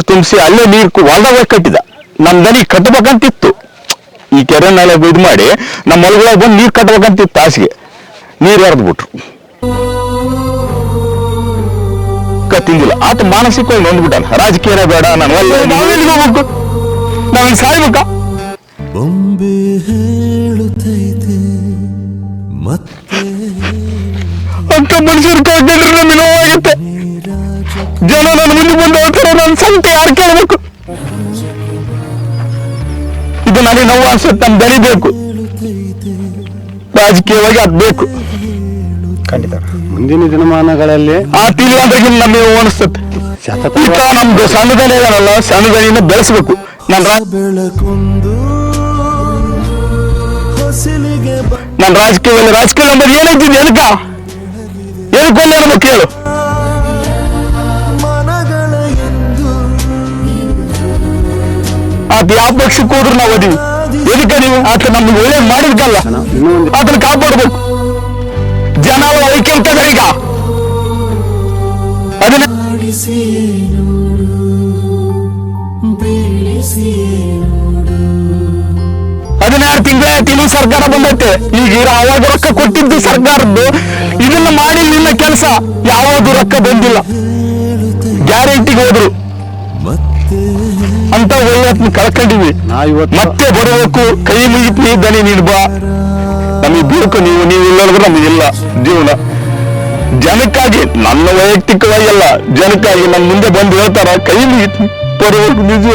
ನೀರು ತುಂಬಿಸಿ ಅಲ್ಲೇ ನೀರು ಹೊಲದಾಗ ಕಟ್ಟಿದ. ನಮ್ಮ ದನಿ ಕಟ್ಟಬೇಕಂತಿತ್ತು. ಈ ಕೆರೆನೆಲ್ಲ ಇದು ಮಾಡಿ ನಮ್ಮ ಹೊಲಗಳಾಗ ಬಂದು ನೀರು ಕಟ್ಟಬೇಕಂತಿತ್ತು. ತಾಸಿಗೆ ನೀರು ಹರಿದು ಬಿಟ್ರು. ತಿಂದಿಲ್ಲ ಆತ ಮಾನಸಿಕವಾಗಿ ನೊಂದ್ಬಿಟ್ಟಾನ. ರಾಜಕೀಯ ಬೇಡ, ನಾನು ನಾವೆಲ್ಲಿಗೆ ಹೋಗ್ಬೇಕು, ನಾವೇನು ಸಾಯ್ಬೇಕಾ? ಬೊಂಬೆ ಹೇಳುತ್ತೈತೆ ಮತ್ತೆ ಅಂತ ಮನುಷ್ಯರು ಕಂಡ್ರೆ ನಮಗೆ ನೋವಾಗುತ್ತೆ. ಜನ ನನ್ನ ಮುಂದೆ ಬಂದು ಹೇಳ್ತಾರೆ, ನನ್ನ ಸಂಖ್ಯೆ ಯಾರು ಕೇಳಬೇಕು? ಇದು ನನಗೆ ನೋವು ಅನ್ಸುತ್ತೆ. ನಮ್ ಬೆಳಿಬೇಕು, ರಾಜಕೀಯವಾಗಿ ಅದು ಬೇಕು. ಖಂಡಿತ ಮುಂದಿನ ದಿನಮಾನಗಳಲ್ಲಿ ಆ ತಿಳಿಯಾದ್ರಿಗೆ ನಮಗೆ ಅನಿಸ್ತದೆ. ನಮ್ದು ಸಣ್ಣದನೇ ಇದಾನಲ್ಲ, ಸಣ್ಣದನಿಂದ ಬೆಳೆಸ್ಬೇಕು. ನಾನು ರಾಜಕೀಯ ಅಂದ್ರೆ ಏನಾಗ್ತಿದ್ದೆ? ಏನಕ್ಕೊಂದು ಹೇಳ್ಬೇಕು ಹೇಳು? ಆತ ಯಾವ ಪಕ್ಷಕ್ಕೆ ಹೋದ್ರು ನಾವು ಅದೀವಿ. ಎದಕ್ಕೆ ನೀವು ಆತ ನಮ್ಗೆ ಒಳ್ಳೇದು ಮಾಡಿದ್ಕಲ್ಲ, ಅದನ್ನ ಕಾಪಾಡ್ಬೇಕು. ಜನ ಐಕ್ಯಂತದ ಈಗ ಅದನ್ನ 16 ತಿಂಗಳ ಸರ್ಕಾರ ಬಂದೈತೆ. ಈಗ ಅವಾಗ ರೊಕ್ಕ ಕೊಟ್ಟಿದ್ದು ಸರ್ಕಾರದ್ದು. ಇದನ್ನ ಮಾಡಿ ನಿನ್ನ ಕೆಲಸ ಯಾವುದು ರೊಕ್ಕ ಬಂದಿಲ್ಲ. ಗ್ಯಾರಂಟಿಗೆ ಹೋದ್ರು ಅಂತ ಒಳ್ಳೆತ್ನ ಕಳ್ಕೊಂಡಿವಿ. ಮತ್ತೆ ಬರಬೇಕು, ಕೈ ಮುಗಿತು ದನಿ ನೀನು ಬಾ, ನಮಗೆ ಬೇಕು. ನೀವು ಇಲ್ಲದ್ರೆ ನಮಗಿಲ್ಲ ಜೀವನ. ಜನಕ್ಕಾಗಿ, ನನ್ನ ವೈಯಕ್ತಿಕವಾಗಿ ಅಲ್ಲ, ಜನಕ್ಕಾಗಿ ನನ್ನ ಮುಂದೆ ಬಂದು ಹೇಳ್ತಾರ, ಕೈ ಮುಗಿತು ಬರಬೇಕು ನಿಜ.